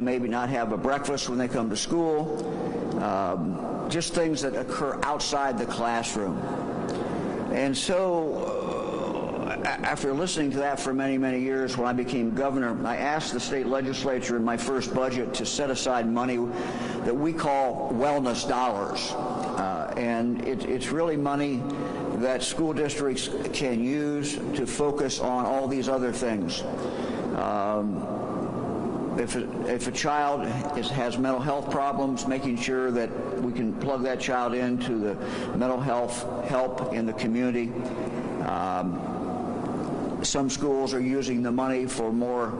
maybe not have a breakfast when they come to school, just things that occur outside the classroom. And so after listening to that for many, many years, when I became governor, I asked the state legislature in my first budget to set aside money that we call wellness dollars. And it's really money that school districts can use to focus on all these other things. If a child has mental health problems, making sure that we can plug that child into the mental health help in the community. Some schools are using the money for more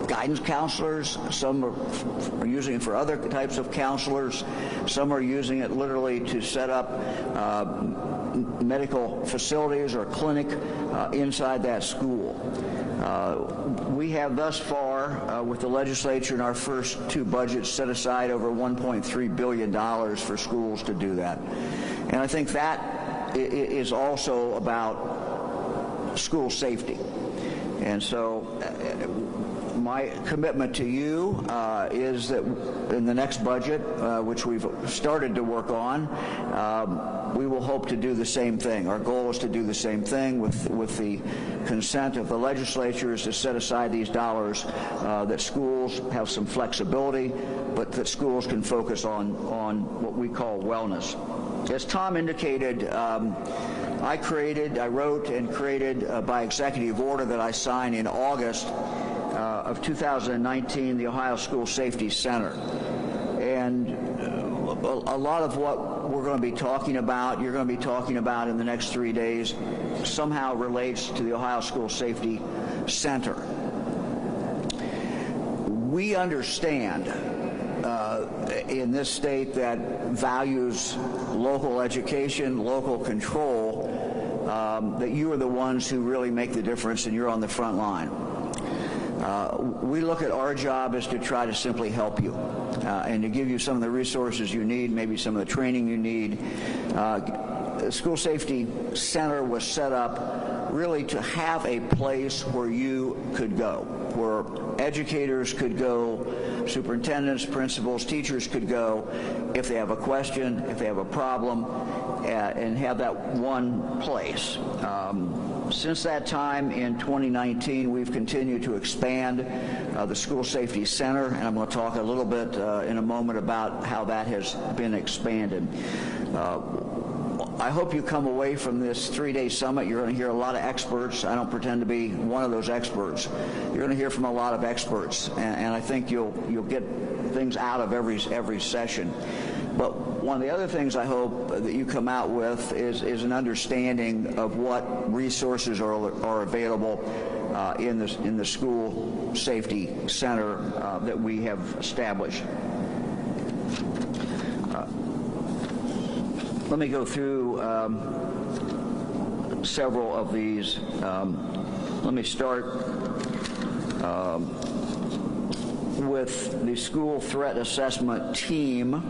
guidance counselors. Some are using it for other types of counselors. Some are using it literally to set up medical facilities or clinic inside that school. We have thus far, with the legislature in our first two budgets, set aside over $1.3 billion for schools to do that. And I think that is also about school safety. And so my commitment to you is that in the next budget, which we've started to work on, we will hope to do the same thing. Our goal is to do the same thing with the consent of the legislature, is to set aside these dollars that schools have some flexibility, but that schools can focus on what we call wellness. As Tom indicated, I wrote and created by executive order that I signed in August of 2019, the Ohio School Safety Center. And a lot of what we're going to be talking about, you're going to be talking about in the next 3 days, somehow relates to the Ohio School Safety Center. We understand in this state that values local education, local control, that you are the ones who really make the difference and you're on the front line. We look at our job as to try to simply help you and to give you some of the resources you need, maybe some of the training you need. The School Safety Center was set up really to have a place where you could go, where educators could go, superintendents, principals, teachers could go if they have a question, if they have a problem, and have that one place. Since that time in 2019, we've continued to expand the School Safety Center, and I'm going to talk a little bit in a moment about how that has been expanded. I hope you come away from this 3-day summit. You're going to hear a lot of experts. I don't pretend to be one of those experts. You're going to hear from a lot of experts, and I think you'll get things out of every session. But one of the other things I hope that you come out with is an understanding of what resources are available in the School Safety Center that we have established. Let me go through several of these. Let me start with the School Threat Assessment Team.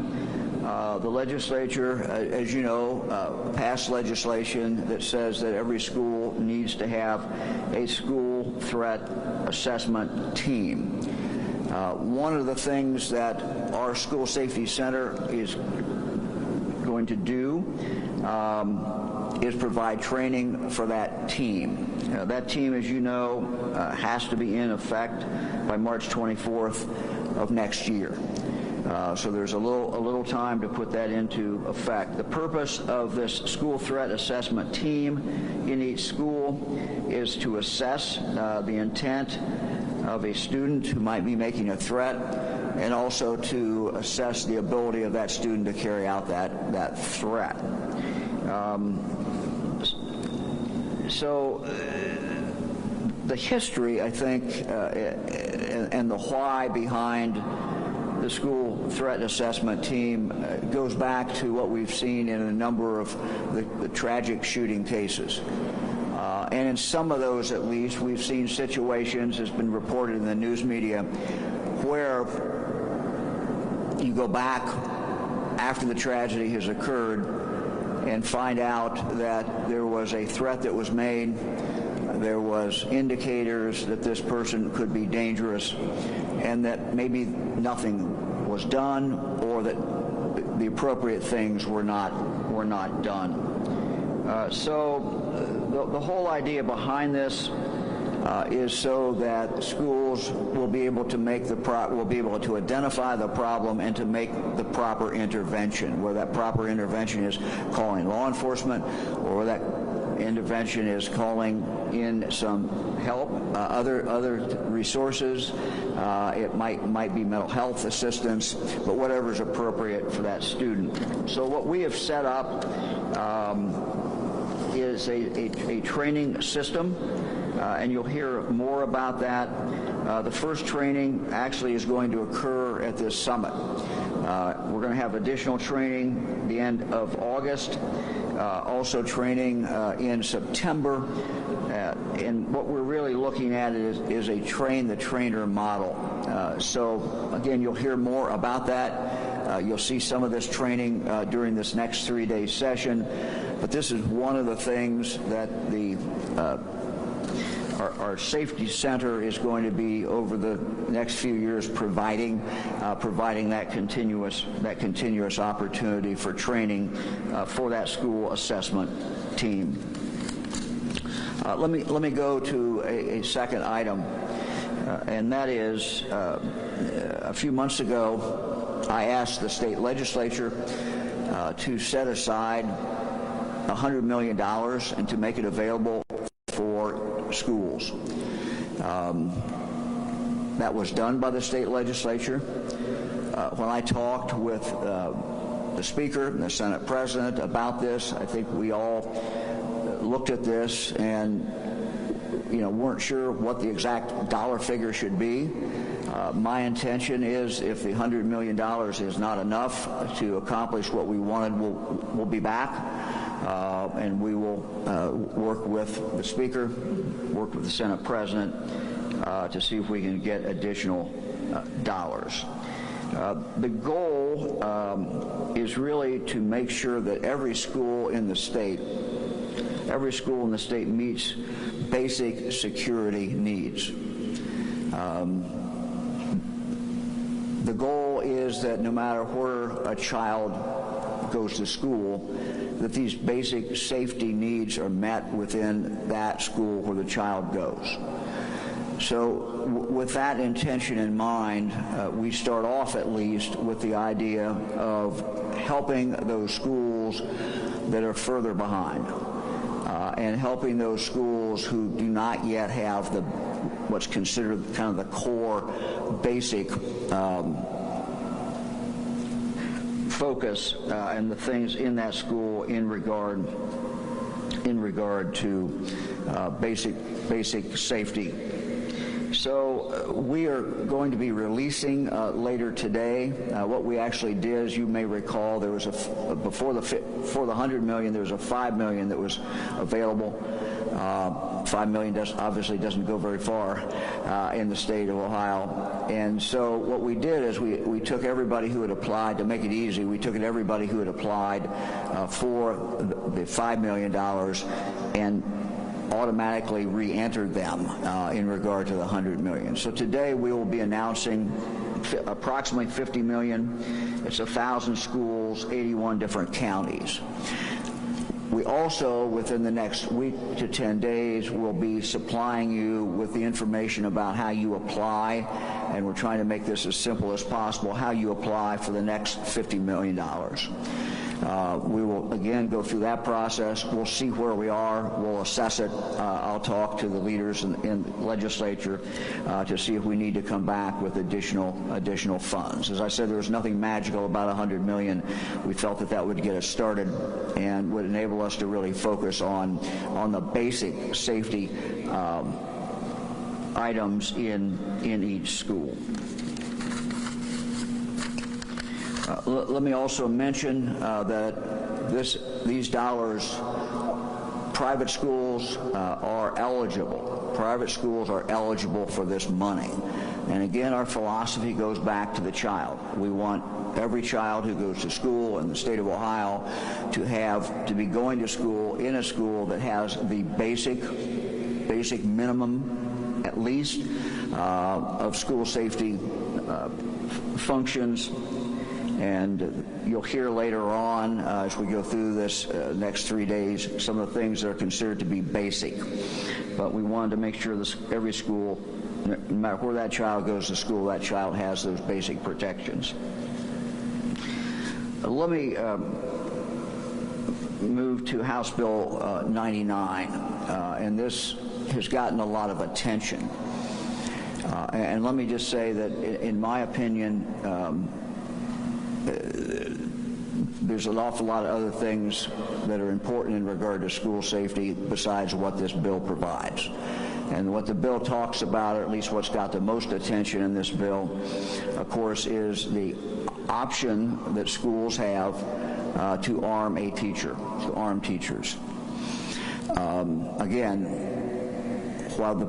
The legislature, as you know, passed legislation that says that every school needs to have a school threat assessment team. One of the things that our School Safety Center is going to do is provide training for that team. That team, as you know, has to be in effect by March 24th of next year. So there's a little time to put that into effect. The purpose of this school threat assessment team in each school is to assess the intent of a student who might be making a threat, and also to assess the ability of that student to carry out that threat. So the history, I think, and the why behind the school threat assessment team goes back to what we've seen in a number of the tragic shooting cases. And in some of those, at least, we've seen situations, as been reported in the news media, where you go back after the tragedy has occurred and find out that there was a threat that was made there was indicators that this person could be dangerous and that maybe nothing was done or that the appropriate things were not done. So the whole idea behind this is so that schools will be able to identify the problem and to make the proper intervention. Where that proper intervention is calling law enforcement, or that intervention is calling in some help, other resources. It might be mental health assistance, but whatever is appropriate for that student. So what we have set up is a training system, and you'll hear more about that. The first training actually is going to occur at this summit. We're going to have additional training the end of August, also training in September, and what we're really looking at is a train-the-trainer model. So again, you'll hear more about that. You'll see some of this training during this next 3-day session, but this is one of the things that our safety center is going to be over the next few years providing that continuous opportunity for training for that school assessment team. Let me go to a second item, and that is a few months ago I asked the state legislature to set aside $100 million and to make it available for schools. That was done by the state legislature. When I talked with the Speaker and the Senate President about this, I think we all looked at this and weren't sure what the exact dollar figure should be. My intention is, if the $100 million is not enough to accomplish what we wanted, we'll be back. And we will work with the Speaker, work with the Senate President to see if we can get additional dollars. The goal is really to make sure that every school in the state meets basic security needs. The goal is that no matter where a child goes to school, that these basic safety needs are met within that school where the child goes. So with that intention in mind, we start off at least with the idea of helping those schools that are further behind, and helping those schools who do not yet have what's considered kind of the core basic focus and the things in that school in regard to basic safety. So we are going to be releasing later today. What we actually did, as you may recall, there was before the $100 million, there was a $5 million that was available. $5 million obviously doesn't go very far in the state of Ohio. And so what we did is we took everybody who had applied, to make it easy, we took everybody who had applied for the $5 million and automatically re-entered them in regard to the $100 million. So today we will be announcing approximately $50 million. It's 1,000 schools, 81 different counties. We also, within the next week to 10 days, will be supplying you with the information about how you apply, and we're trying to make this as simple as possible, how you apply for the next $50 million. We will, again, go through that process. We'll see where we are. We'll assess it. I'll talk to the leaders in the legislature to see if we need to come back with additional funds. As I said, there was nothing magical about $100 million. We felt that would get us started and would enable us to really focus on the basic safety items in each school. Let me also mention that these dollars, private schools are eligible. Private schools are eligible for this money. And again, our philosophy goes back to the child. We want every child who goes to school in the state of Ohio to be going to school in a school that has the basic basic minimum, at least, of school safety functions. And you'll hear later on, as we go through this next 3 days, some of the things that are considered to be basic. But we wanted to make sure that every school, no matter where that child goes to school, that child has those basic protections. Let me move to House Bill 99, and this has gotten a lot of attention. And let me just say that, in my opinion, there's an awful lot of other things that are important in regard to school safety besides what this bill provides. And what the bill talks about, or at least what's got the most attention in this bill, of course, is the option that schools have to arm a teacher, to arm teachers. Again, while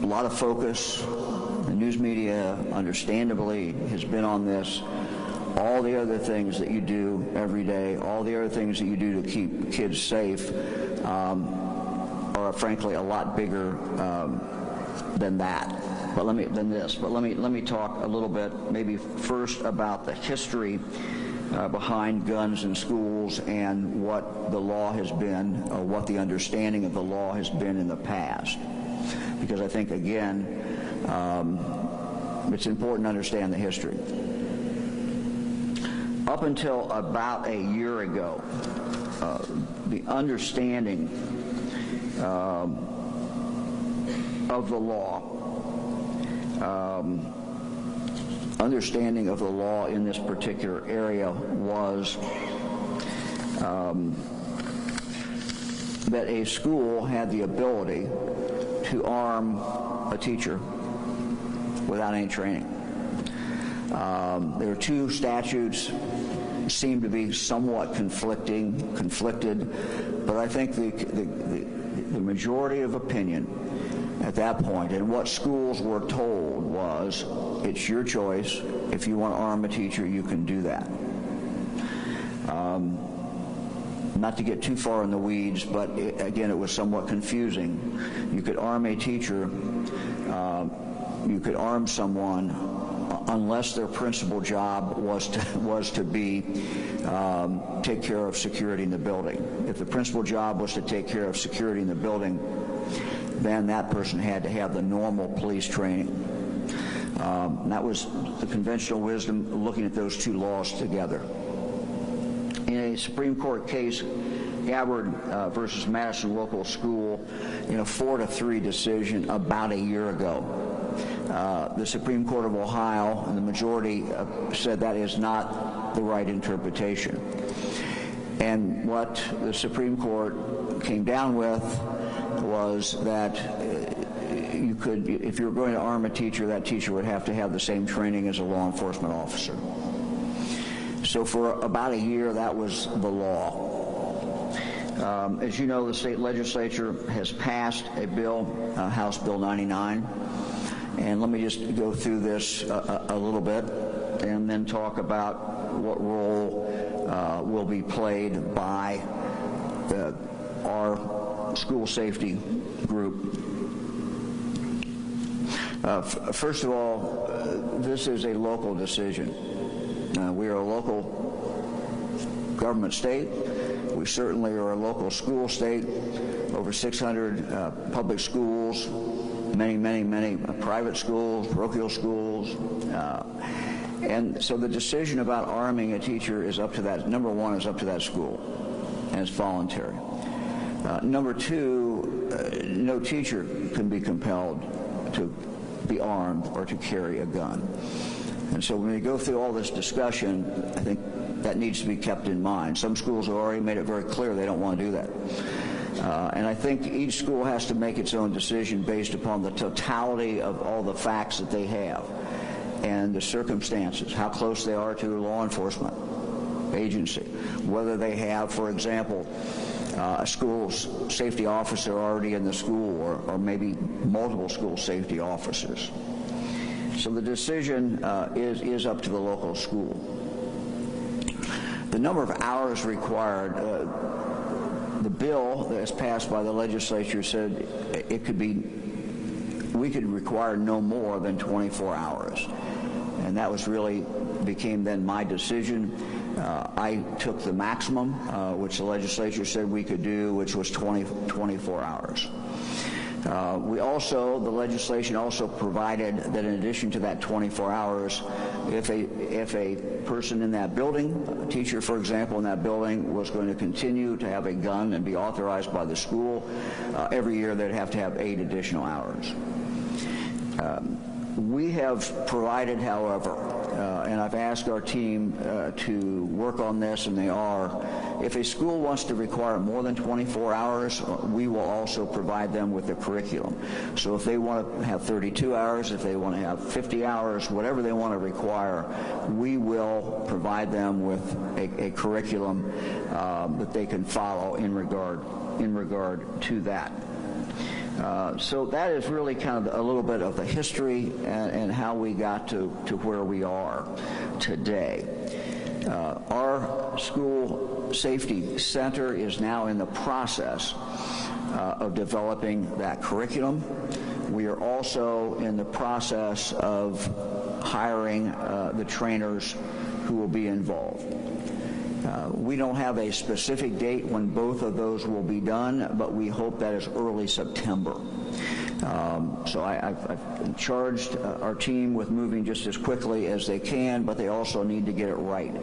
a lot of focus, the news media understandably has been on this, all the other things that you do every day, all the other things that you do to keep kids safe are frankly a lot bigger than that. But let me talk a little bit, maybe first, about the history behind guns in schools and what the law has been, or what the understanding of the law has been in the past. Because I think, again, it's important to understand the history. Up until about a year ago, the understanding of the law, in this particular area was that a school had the ability to arm a teacher without any training. There are two statutes, seem to be somewhat conflicted, but I think the majority of opinion at that point, and what schools were told, was it's your choice. If you want to arm a teacher, you can do that. Not to get too far in the weeds, but again, it was somewhat confusing. You could arm a teacher, you could arm someone unless their principal job was to take care of security in the building. If the principal job was to take care of security in the building, then that person had to have the normal police training. That was the conventional wisdom, looking at those two laws together. In a Supreme Court case, Gabbard versus Madison Local School, in a 4-3 decision about a year ago, the Supreme Court of Ohio and the majority said that is not the right interpretation. And what the Supreme Court came down with was that you could, if you were going to arm a teacher, that teacher would have to have the same training as a law enforcement officer. So for about a year, that was the law. As you know, the state legislature has passed a bill, House Bill 99, and let me just go through this a little bit and then talk about what role will be played by our school safety group. First of all, this is a local decision. We are a local government state. We certainly are a local school state. Over 600 public schools, many private schools, parochial schools. And so the decision about arming a teacher is up to that. Number one, is up to that school, and it's voluntary. Number two, no teacher can be compelled to be armed or to carry a gun. And so when we go through all this discussion, I think that needs to be kept in mind. Some schools have already made it very clear they don't want to do that. And I think each school has to make its own decision based upon the totality of all the facts that they have and the circumstances, how close they are to a law enforcement agency, whether they have, for example, a school safety officer already in the school, or maybe multiple school safety officers. So the decision is up to the local school. The number of hours required, the bill that's passed by the legislature said we could require no more than 24 hours. And that became then my decision. I took the maximum, which the legislature said we could do, which was 24 hours. The legislation also provided that in addition to that 24 hours, if a person in that building, a teacher, for example, in that building, was going to continue to have a gun and be authorized by the school, every year they'd have to have 8 additional hours. We have provided, however, and I've asked our team to work on this, and they are, if a school wants to require more than 24 hours, we will also provide them with the curriculum. So if they want to have 32 hours, if they want to have 50 hours, whatever they want to require, we will provide them with a curriculum that they can follow in regard to that. So that is really kind of a little bit of the history and how we got to where we are today. Our school safety center is now in the process of developing that curriculum. We are also in the process of hiring the trainers who will be involved. We don't have a specific date when both of those will be done, but we hope that is early September. So I've charged our team with moving just as quickly as they can, but they also need to get it right.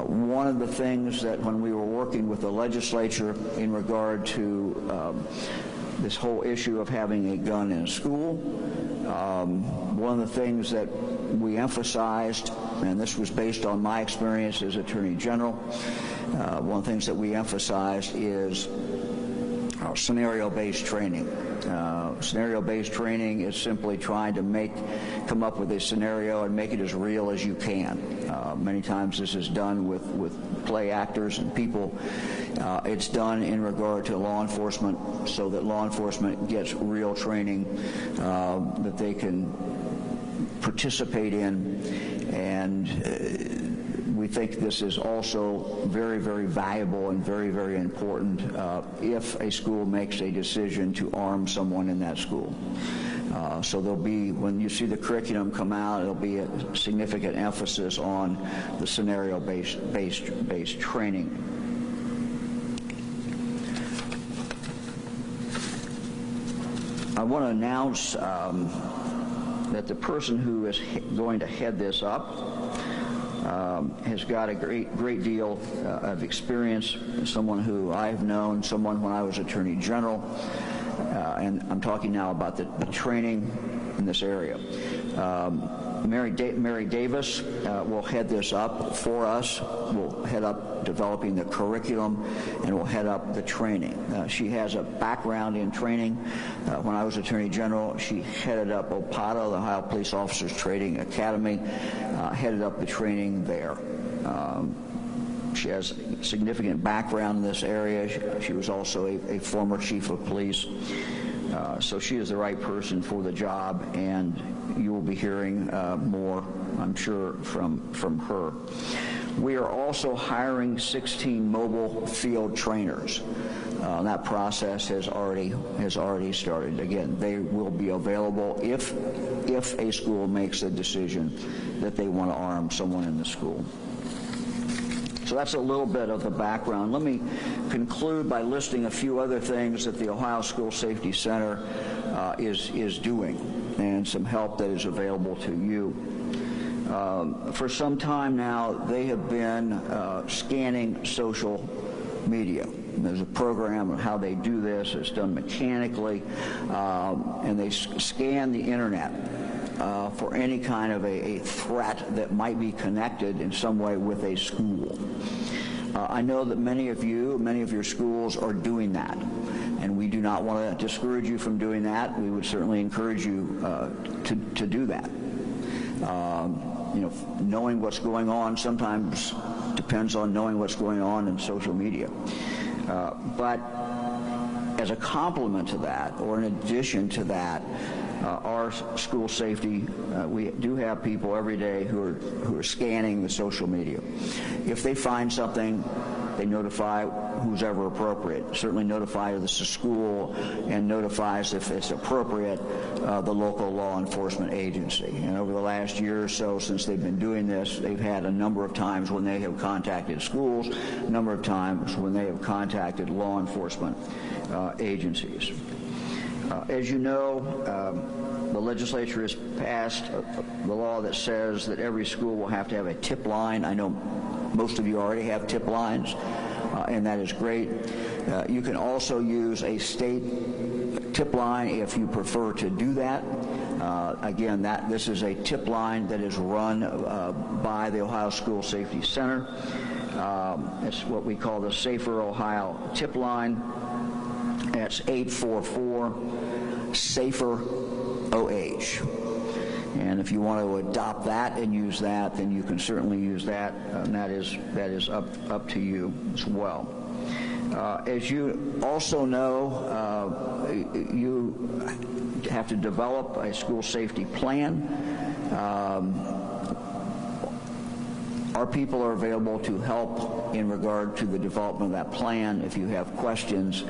One of the things that when we were working with the legislature in regard to this whole issue of having a gun in school, one of the things that we emphasized, and this was based on my experience as Attorney General, one of the things that we emphasized is scenario-based training. Scenario-based training is simply trying to come up with a scenario and make it as real as you can. Many times this is done with play actors and people. It's done in regard to law enforcement so that law enforcement gets real training that they can participate in, and we think this is also very, very valuable and very, very important if a school makes a decision to arm someone in that school. So there'll be, when you see the curriculum come out, there'll be a significant emphasis on the scenario-based training. I want to announce that the person who is going to head this up has got a great deal of experience, someone who I've known, someone when I was Attorney General, and I'm talking now about the training in this area. Mary Davis will head this up for us, will head up developing the curriculum, and will head up the training. She has a background in training. When I was Attorney General, she headed up OPATA, the Ohio Police Officers Training Academy, headed up the training there. She has significant background in this area. She was also a former chief of police. So she is the right person for the job, and you will be hearing more, I'm sure, from her. We are also hiring 16 mobile field trainers. That process has already started. Again, they will be available if a school makes a decision that they want to arm someone in the school. So that's a little bit of the background. Let me conclude by listing a few other things that the Ohio School Safety Center is doing, and some help that is available to you. For some time now, they have been scanning social media. There's a program of how they do this. It's done mechanically, and they scan the internet for any kind of a threat that might be connected in some way with a school. I know that many of your schools are doing that, and we do not want to discourage you from doing that. We would certainly encourage you to do that. Knowing what's going on sometimes depends on knowing what's going on in social media. But as a complement to that, or in addition to that, our school safety, we do have people every day who are scanning the social media. If they find something they notify who's ever appropriate. Certainly notify the school and notifies, if it's appropriate, the local law enforcement agency. And over the last year or so since they've been doing this, they've had a number of times when they have contacted schools, a number of times when they have contacted law enforcement agencies. As you know, the legislature has passed the law that says that every school will have to have a tip line. I know most of you already have tip lines, and that is great. You can also use a state tip line if you prefer to do that. Again, this is a tip line that is run by the Ohio School Safety Center. It's what we call the Safer Ohio tip line. That's 844-SAFER-OH. And if you want to adopt that and use that, then you can certainly use that, and that is up to you as well. As you also know, you have to develop a school safety plan. Our people are available to help in regard to the development of that plan. If you have questions,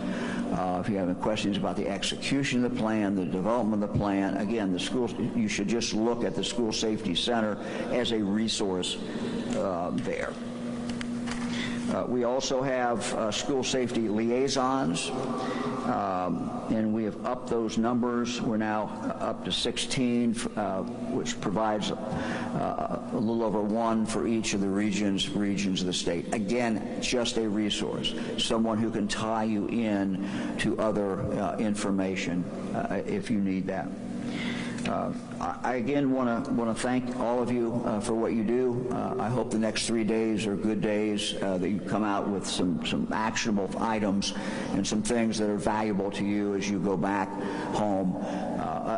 if you have questions about the execution of the plan, the development of the plan, again, you should just look at the School Safety Center as a resource there. We also have school safety liaisons, and we have upped those numbers. We're now up to 16, which provides a little over 1 for each of the regions of the state. Again, just a resource, someone who can tie you in to other information if you need that. I again want to thank all of you for what you do. I hope the next 3 days are good days, that you come out with some actionable items and some things that are valuable to you as you go back home.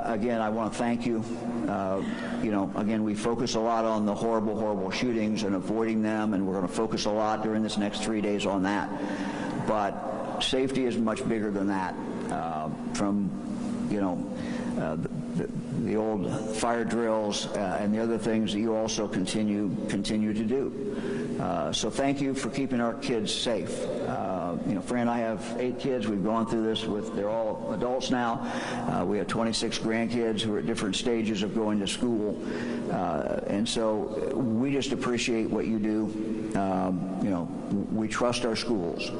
Again, I want to thank you. Again, we focus a lot on the horrible shootings and avoiding them, and we're going to focus a lot during this next 3 days on that. But safety is much bigger than that. The old fire drills and the other things that you also continue to do. So thank you for keeping our kids safe. Fran and I have 8 kids. We've gone through this they're all adults now. We have 26 grandkids who are at different stages of going to school. And so we just appreciate what you do. We trust our schools.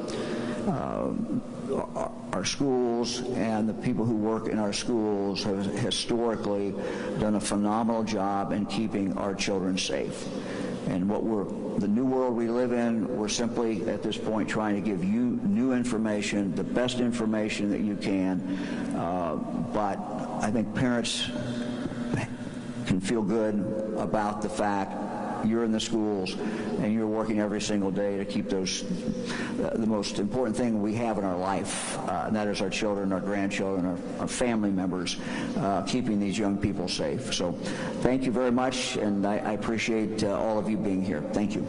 Our schools and the people who work in our schools have historically done a phenomenal job in keeping our children safe. And the new world we live in, we're simply at this point trying to give you new information, the best information that you can. But I think parents can feel good about the fact you're in the schools and you're working every single day to keep those the most important thing we have in our life, and that is our children, our grandchildren, our family members, keeping these young people safe. So thank you very much, and I appreciate all of you being here. Thank you.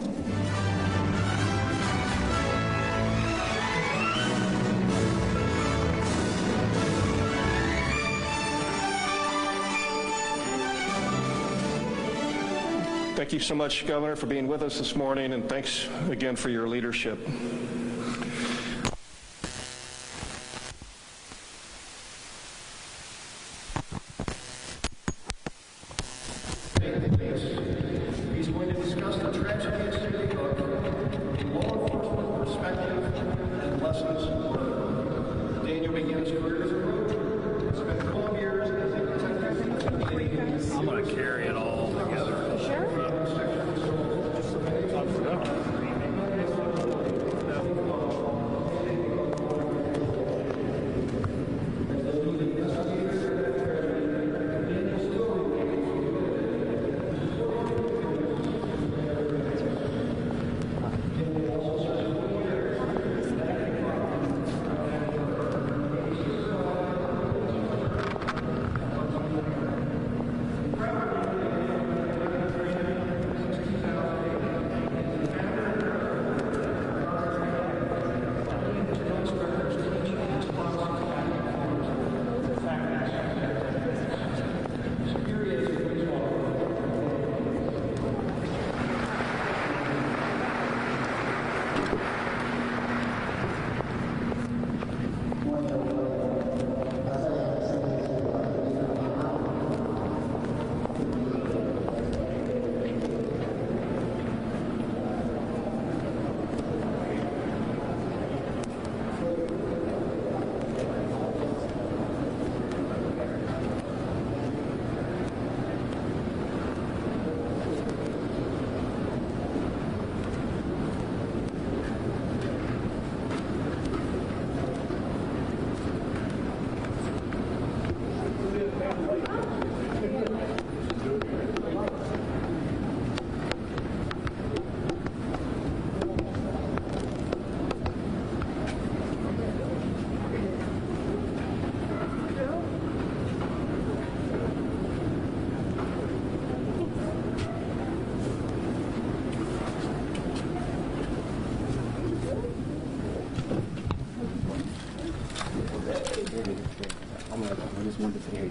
Thank you so much, Governor, for being with us this morning, and thanks again for your leadership. He's going to discuss the tragedy of law enforcement perspective and lessons learned. Daniel began his career as a coach. Spent 12 years as a detective. I'm going to carry it all together. Sure.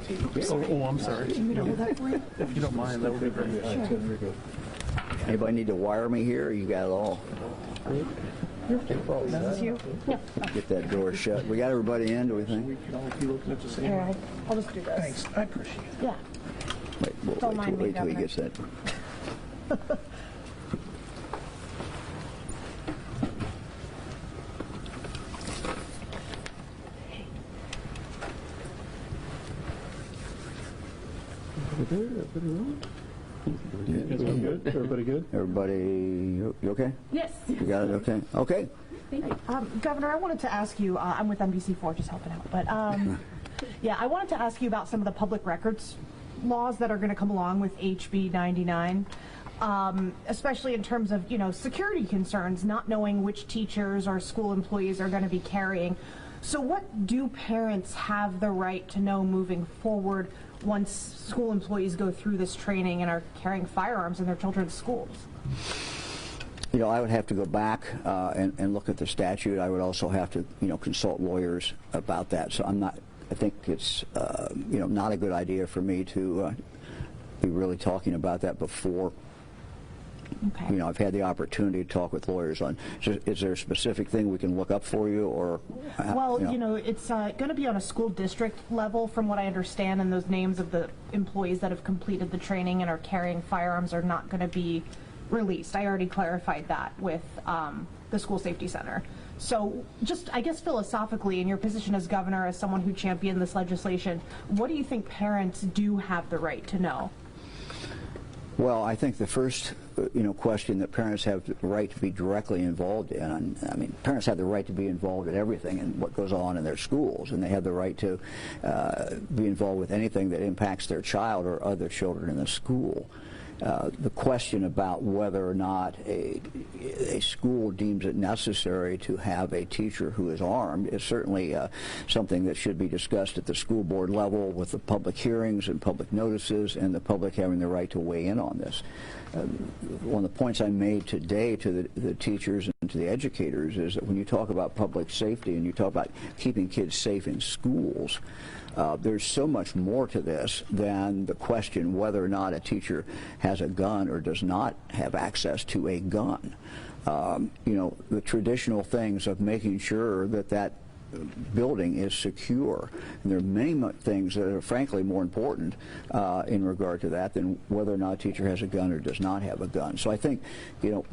Oh, I'm sorry. If you don't mind, that would be great. Anybody need to wire me here? You got it all. This is you? Yeah. Get that door shut. We got everybody in, do we think? We can all be looking at the same. Here, I'll just do this. Thanks, I appreciate it. Yeah. Wait, Don't mind me, wait till he Governor. gets that. Good? Everybody good? Everybody, you okay? Yes. You got it? Okay. Okay. Thank you. Governor, I wanted to ask you, I'm with NBC4, just helping out, but yeah, I wanted to ask you about some of the public records laws that are going to come along with HB 99, especially in terms of, security concerns, not knowing which teachers or school employees are going to be carrying. So what do parents have the right to know moving forward once school employees go through this training and are carrying firearms in their children's schools? I would have to go back and look at the statute. I would also have to, consult lawyers about that. So I think it's, not a good idea for me to be really talking about that before. Okay. I've had the opportunity to talk with lawyers on, is there a specific thing we can look up for you, or? Well, it's going to be on a school district level, from what I understand, and those names of the employees that have completed the training and are carrying firearms are not going to be released. I already clarified that with the school safety center. So just, I guess, philosophically, in your position as governor, as someone who championed this legislation, what do you think parents do have the right to know? Well, I think the first, question that parents have the right to be directly involved in. I mean, parents have the right to be involved in everything and what goes on in their schools, and they have the right to be involved with anything that impacts their child or other children in the school. The question about whether or not a school deems it necessary to have a teacher who is armed is certainly something that should be discussed at the school board level, with the public hearings and public notices and the public having the right to weigh in on this. One of the points I made today to the teachers and to the educators is that when you talk about public safety and you talk about keeping kids safe in schools, there's so much more to this than the question whether or not a teacher has a gun or does not have access to a gun. The traditional things of making sure that building is secure. And there are many things that are frankly more important in regard to that than whether or not a teacher has a gun or does not have a gun. So I think,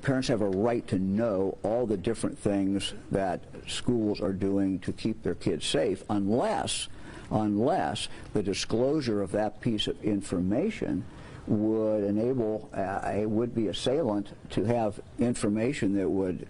parents have a right to know all the different things that schools are doing to keep their kids safe, unless the disclosure of that piece of information would enable a would-be assailant to have information that would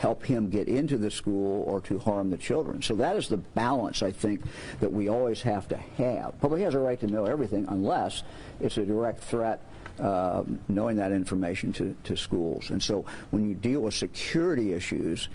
help him get into the school or to harm the children. So that is the balance, I think, that we always have to have. Public has a right to know everything unless it's a direct threat, knowing that information to schools. And so when you deal with security issues,